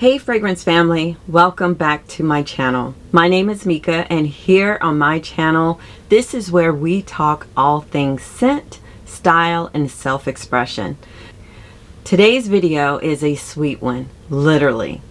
Hey fragrance family, welcome back to my channel. My name is Mika, and here on my channel, this is where we talk all things scent, style, and self-expression. Today's video is a sweet one, literally.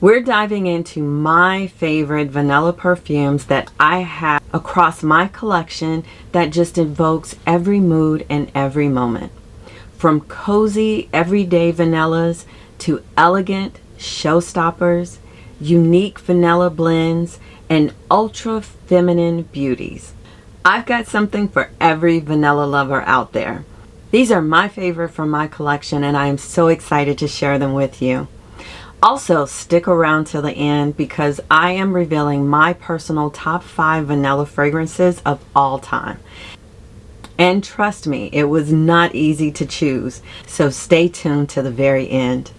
We're diving into my favorite vanilla perfumes that I have across my collection that just evokes every mood and every moment. From cozy, everyday vanillas to elegant showstoppers, unique vanilla blends, and ultra feminine beauties. I've got something for every vanilla lover out there. These are my favorite from my collection, and I am so excited to share them with you. Also, stick around till the end because I am revealing my personal top 5 vanilla fragrances of all time. And trust me, it was not easy to choose, so stay tuned to the very end.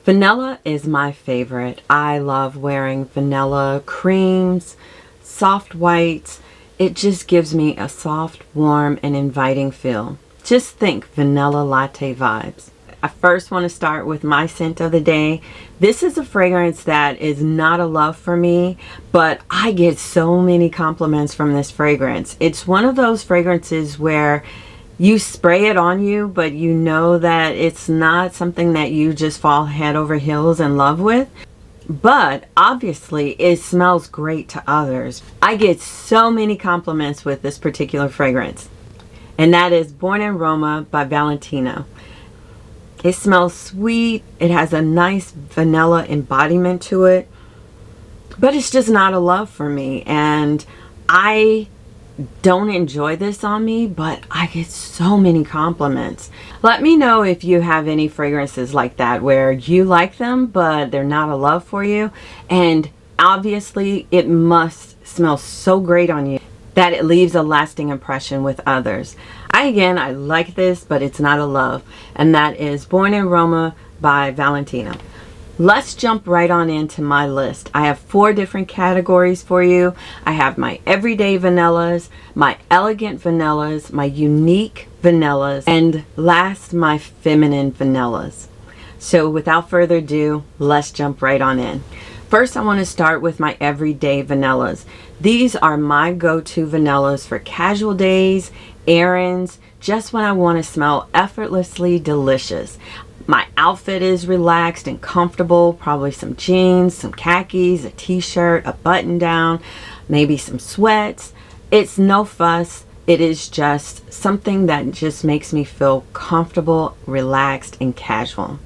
Vanilla is my favorite. I love wearing vanilla creams, soft whites. It just gives me a soft, warm, and inviting feel. Just think vanilla latte vibes. I first want to start with my scent of the day. This is a fragrance that is not a love for me, but I get so many compliments from this fragrance. It's one of those fragrances where you spray it on you, but you know that it's not something that you just fall head over heels in love with. But obviously it smells great to others. I get so many compliments with this particular fragrance, and that is Born in Roma by Valentino. It smells sweet. It has a nice vanilla embodiment to it, but it's just not a love for me. And I don't enjoy this on me, but I get so many compliments. Let me know if you have any fragrances like that where you like them but they're not a love for you, and obviously it must smell so great on you that it leaves a lasting impression with others. I like this, but it's not a love, and that is Born in Roma by Valentino. Let's jump right on into my list. I have 4 different categories for you. I have my everyday vanillas, my elegant vanillas, my unique vanillas, and last, my feminine vanillas. So without further ado, let's jump right on in. First, I want to start with my everyday vanillas. These are my go-to vanillas for casual days, errands, just when I want to smell effortlessly delicious. My outfit is relaxed and comfortable, probably some jeans, some khakis, a t-shirt, a button down, maybe some sweats. It's no fuss. It is just something that just makes me feel comfortable, relaxed, and casual.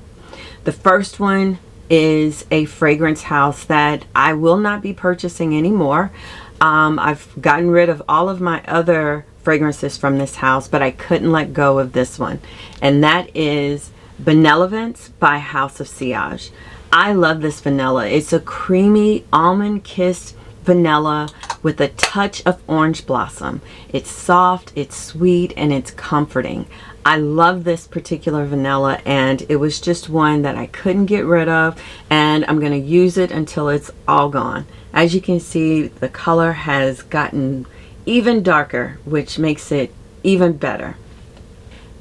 The first one is a fragrance house that I will not be purchasing anymore. I've gotten rid of all of my other fragrances from this house, but I couldn't let go of this one, and that is Benevolence by House of Sillage. I love this vanilla. It's a creamy almond kissed vanilla with a touch of orange blossom. It's soft, it's sweet, and it's comforting. I love this particular vanilla, and it was just one that I couldn't get rid of, and I'm going to use it until it's all gone. As you can see, the color has gotten even darker, which makes it even better.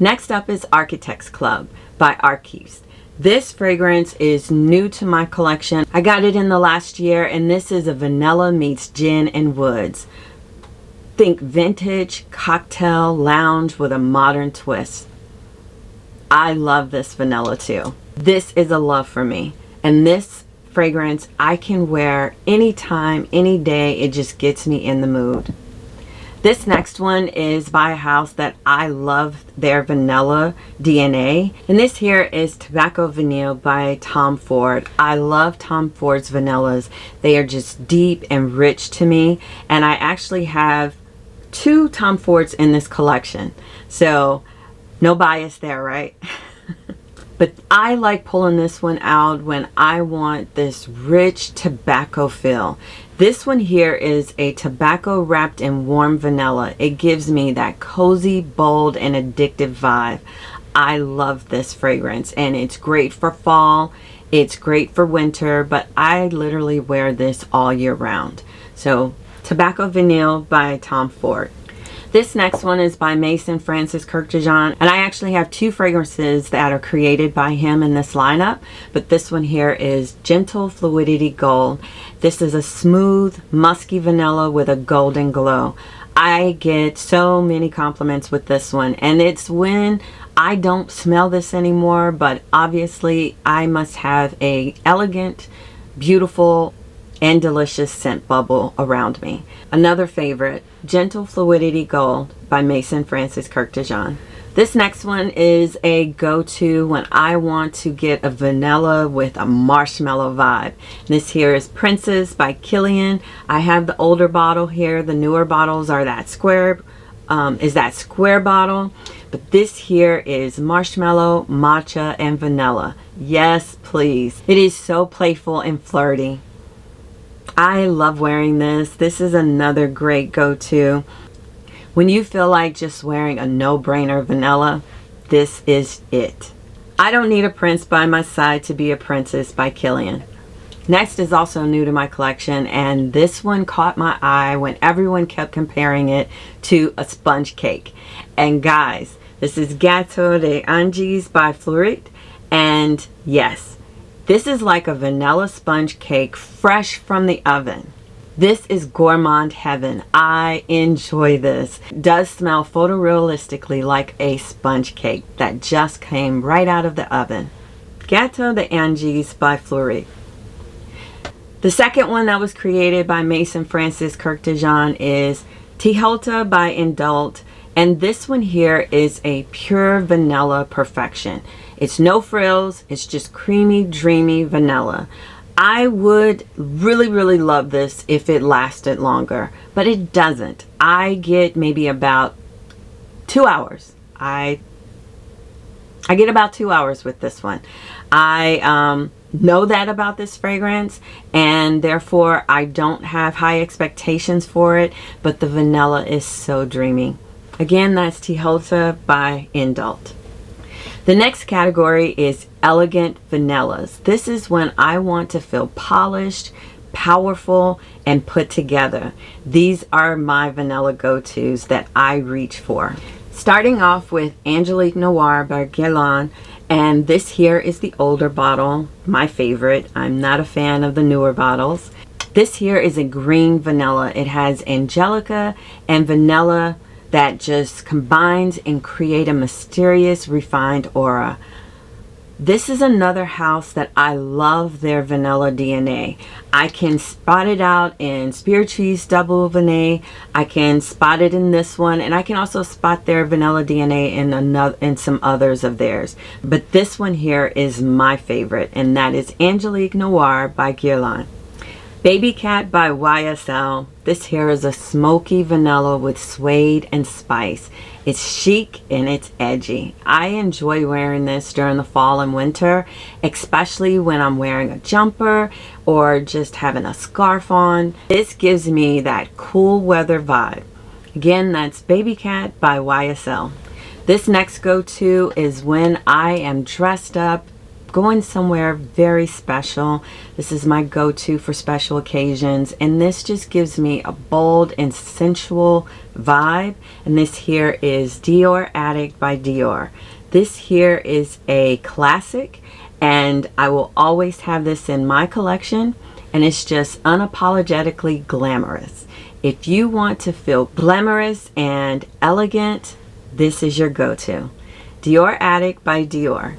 Next up is Architects Club by Arquiste. This fragrance is new to my collection. I got it in the last year, and this is a vanilla meets gin and woods. Think vintage, cocktail, lounge with a modern twist. I love this vanilla too. This is a love for me, and this fragrance I can wear anytime, any day. It just gets me in the mood. This next one is by a house that I love their vanilla DNA, and this here is Tobacco Vanille by Tom Ford. I love Tom Ford's vanillas. They are just deep and rich to me, and I actually have 2 Tom Fords in this collection, so no bias there, right? But I like pulling this one out when I want this rich tobacco feel. This one here is a tobacco wrapped in warm vanilla. It gives me that cozy, bold, and addictive vibe. I love this fragrance, and it's great for fall. It's great for winter, but I literally wear this all year round. So Tobacco Vanille by Tom Ford. This next one is by Maison Francis Kurkdjian, and I actually have two fragrances that are created by him in this lineup, but this one here is Gentle Fluidity Gold. This is a smooth, musky vanilla with a golden glow. I get so many compliments with this one, and it's when I don't smell this anymore, but obviously I must have a elegant, beautiful, and delicious scent bubble around me. Another favorite, Gentle Fluidity Gold by Maison Francis Kurkdjian. This next one is a go-to when I want to get a vanilla with a marshmallow vibe. This here is Princess by Kilian. I have the older bottle here. The newer bottles are that square bottle. But this here is marshmallow, matcha, and vanilla. Yes, please. It is so playful and flirty. I love wearing this. This is another great go-to. When you feel like just wearing a no-brainer vanilla, this is it. I don't need a prince by my side to be a princess by Kilian. Next is also new to my collection, and this one caught my eye when everyone kept comparing it to a sponge cake. And guys, this is Gateau de Angelique by Fleurit, and yes, this is like a vanilla sponge cake fresh from the oven. This is gourmand heaven. I enjoy this. It does smell photorealistically like a sponge cake that just came right out of the oven. Gateau de Angelique by Fleurit. The second one that was created by Maison Francis Kurkdjian is Tihota by Indult, and this one here is a pure vanilla perfection. It's no frills, it's just creamy, dreamy vanilla. I would really love this if it lasted longer, but it doesn't. I get maybe about 2 hours. I get about 2 hours with this one. I know that about this fragrance, and therefore I don't have high expectations for it, but the vanilla is so dreamy. Again, that's Tihota by Indult. The next category is elegant vanillas. This is when I want to feel polished, powerful, and put together. These are my vanilla go-tos that I reach for. Starting off with Angelique Noire by Guerlain, and this here is the older bottle, my favorite. I'm not a fan of the newer bottles. This here is a green vanilla. It has Angelica and vanilla that just combines and create a mysterious, refined aura. This is another house that I love their vanilla DNA. I can spot it out in Spiritueuse Double Vanille. I can spot it in this one, and I can also spot their vanilla DNA in some others of theirs. But this one here is my favorite, and that is Angelique Noire by Guerlain. Babycat by YSL. This here is a smoky vanilla with suede and spice. It's chic and it's edgy. I enjoy wearing this during the fall and winter, especially when I'm wearing a jumper or just having a scarf on. This gives me that cool weather vibe. Again, that's Babycat by YSL. This next go-to is when I am dressed up, going somewhere very special. This is my go-to for special occasions, and this just gives me a bold and sensual vibe. And this here is Dior Addict by Dior. This here is a classic, and I will always have this in my collection, and it's just unapologetically glamorous. If you want to feel glamorous and elegant, this is your go-to. Dior Addict by Dior.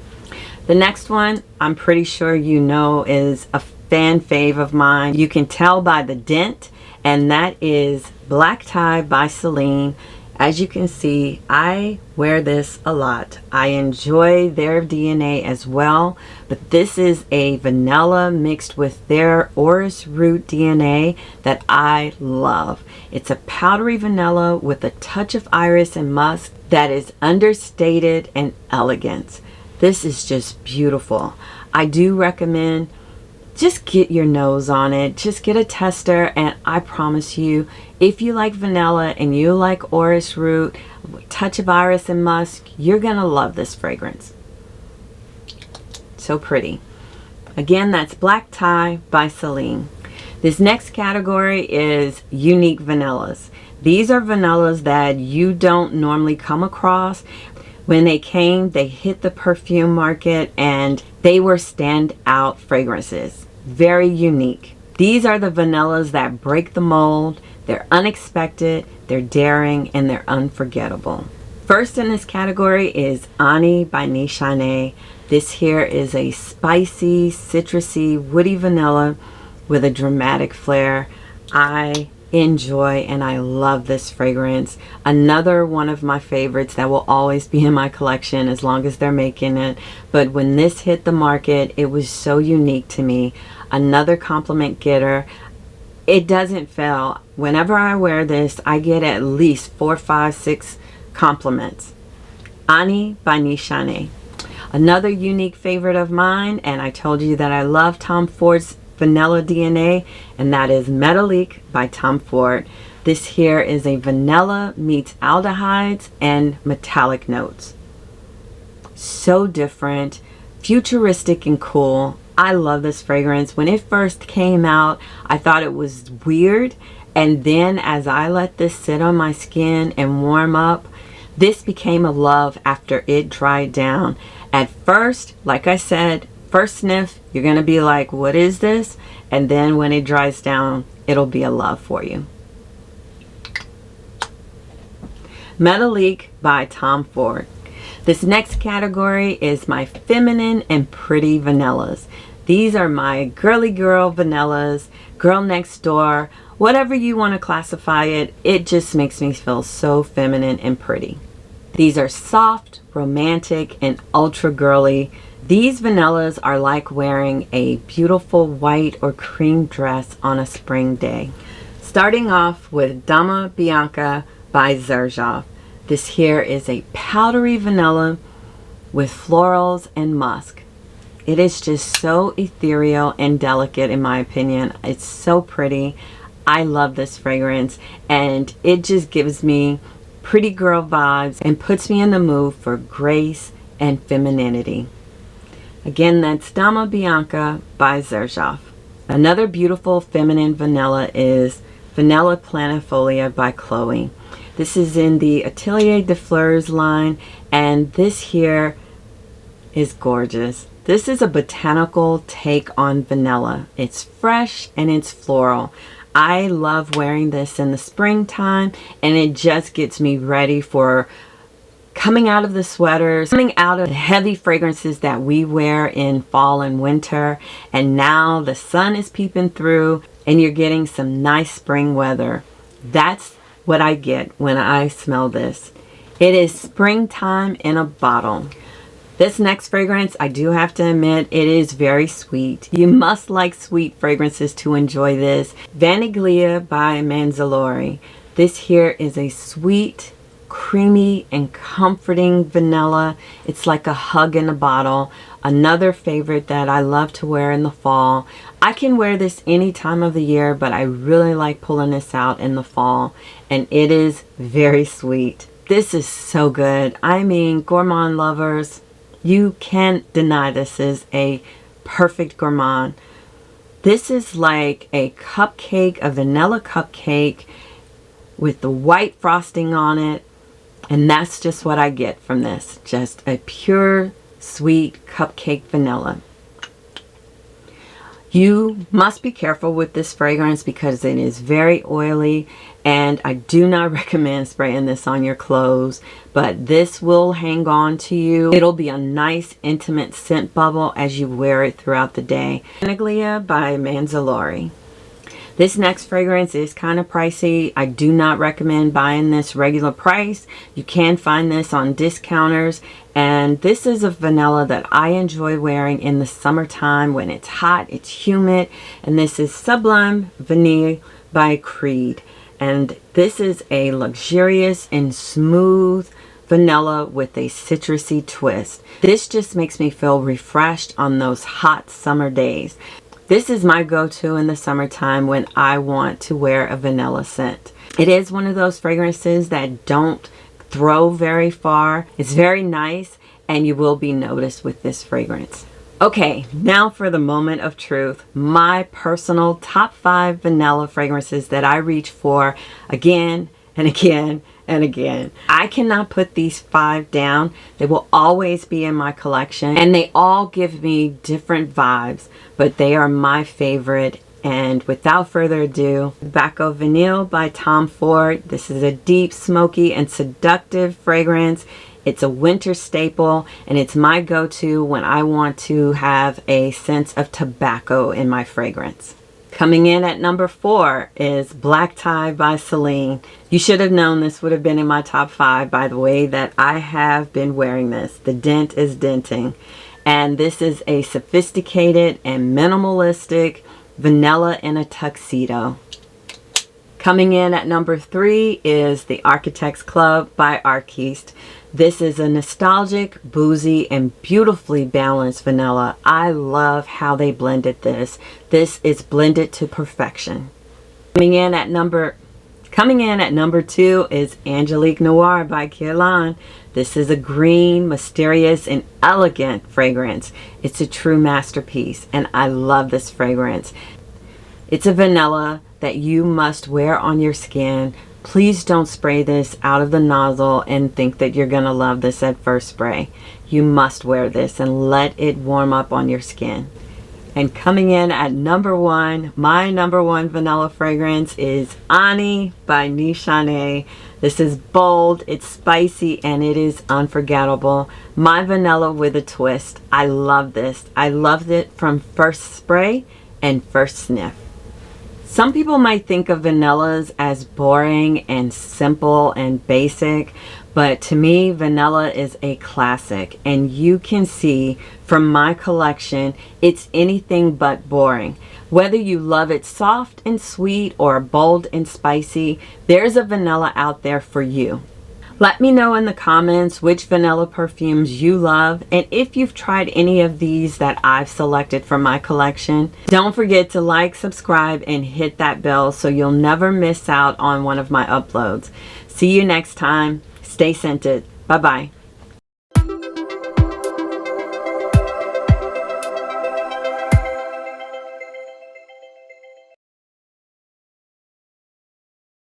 The next one, I'm pretty sure you know, is a fan fave of mine. You can tell by the dent, and that is Black Tie by Celine. As you can see, I wear this a lot. I enjoy their DNA as well, but this is a vanilla mixed with their orris root DNA that I love. It's a powdery vanilla with a touch of iris and musk that is understated and elegant. This is just beautiful. I do recommend just get your nose on it. Just get a tester, and I promise you, if you like vanilla and you like orris root, touch of iris and musk, you're gonna love this fragrance. So pretty. Again, that's Black Tie by Celine. This next category is unique vanillas. These are vanillas that you don't normally come across. When they came, they hit the perfume market and they were standout fragrances. Very unique. These are the vanillas that break the mold. They're unexpected, they're daring, and they're unforgettable. First in this category is Ani by Nishane. This here is a spicy, citrusy, woody vanilla with a dramatic flair. I enjoy and I love this fragrance. Another one of my favorites that will always be in my collection as long as they're making it. But when this hit the market, it was so unique to me. Another compliment getter. It doesn't fail. Whenever I wear this, I get at least 4, 5, 6 compliments. Ani by Nishane. Another unique favorite of mine, and I told you that I love Tom Ford's vanilla DNA, and that is Metallique by Tom Ford. This here is a vanilla meets aldehydes and metallic notes. So different, futuristic and cool. I love this fragrance. When it first came out, I thought it was weird, and then as I let this sit on my skin and warm up, this became a love after it dried down. At first, like I said, first sniff, you're going to be like, what is this? And then when it dries down, it'll be a love for you. Metallique by Tom Ford. This next category is my feminine and pretty vanillas. These are my girly girl vanillas, girl next door, whatever you want to classify it. It just makes me feel so feminine and pretty. These are soft, romantic, and ultra girly. These vanillas are like wearing a beautiful white or cream dress on a spring day. Starting off with Dama Bianca by Xerjoff. This here is a powdery vanilla with florals and musk. It is just so ethereal and delicate in my opinion. It's so pretty. I love this fragrance and it just gives me pretty girl vibes and puts me in the mood for grace and femininity. Again, that's Dama Bianca by Xerjoff. Another beautiful feminine vanilla is Vanilla Planifolia by Chloé. This is in the Atelier de Fleurs line, and this here is gorgeous. This is a botanical take on vanilla. It's fresh and it's floral. I love wearing this in the springtime, and it just gets me ready for coming out of the sweaters, coming out of the heavy fragrances that we wear in fall and winter, and now the sun is peeping through and you're getting some nice spring weather. That's what I get when I smell this. It is springtime in a bottle. This next fragrance, I do have to admit, it is very sweet. You must like sweet fragrances to enjoy this. Vanille by Maison. This here is a sweet, creamy, and comforting vanilla. It's like a hug in a bottle. Another favorite that I love to wear in the fall. I can wear this any time of the year, but I really like pulling this out in the fall. And it is very sweet. This is so good. I mean, gourmand lovers, you can't deny this is a perfect gourmand. This is like a cupcake, a vanilla cupcake with the white frosting on it. And that's just what I get from this. Just a pure, sweet cupcake vanilla. You must be careful with this fragrance because it is very oily, and I do not recommend spraying this on your clothes, but this will hang on to you. It'll be a nice intimate scent bubble as you wear it throughout the day. Vanille by Maison. This next fragrance is kind of pricey. I do not recommend buying this regular price. You can find this on discounters, and this is a vanilla that I enjoy wearing in the summertime when it's hot, it's humid, and this is Sublime Vanille by Creed. And this is a luxurious and smooth vanilla with a citrusy twist. This just makes me feel refreshed on those hot summer days. This is my go-to in the summertime when I want to wear a vanilla scent. It is one of those fragrances that don't throw very far. It's very nice, and you will be noticed with this fragrance. Okay, now for the moment of truth. My personal top 5 vanilla fragrances that I reach for again and again and again. I cannot put these 5 down. They will always be in my collection and they all give me different vibes, but they are my favorite. And without further ado, Tobacco Vanille by Tom Ford. This is a deep, smoky, and seductive fragrance. It's a winter staple, and it's my go-to when I want to have a sense of tobacco in my fragrance. Coming in at number 4 is Black Tie by Celine. You should have known this would have been in my top 5 by the way that I have been wearing this. The dent is denting. And this is a sophisticated and minimalistic vanilla in a tuxedo. Coming in at number 3 is The Architect's Club by Arquiste. This is a nostalgic, boozy, and beautifully balanced vanilla. I love how they blended this. This is blended to perfection. Coming in at number 2 is Angelique Noire by Kilian. This is a green, mysterious, and elegant fragrance. It's a true masterpiece, and I love this fragrance. It's a vanilla that you must wear on your skin. Please don't spray this out of the nozzle and think that you're going to love this at first spray. You must wear this and let it warm up on your skin. And coming in at number 1, my number 1 vanilla fragrance is Ani by Nishane. This is bold, it's spicy, and it is unforgettable. My vanilla with a twist. I love this. I loved it from first spray and first sniff. Some people might think of vanillas as boring and simple and basic, but to me, vanilla is a classic, and you can see from my collection, it's anything but boring. Whether you love it soft and sweet or bold and spicy, there's a vanilla out there for you. Let me know in the comments which vanilla perfumes you love and if you've tried any of these that I've selected from my collection. Don't forget to like, subscribe, and hit that bell so you'll never miss out on one of my uploads. See you next time. Stay scented. Bye-bye.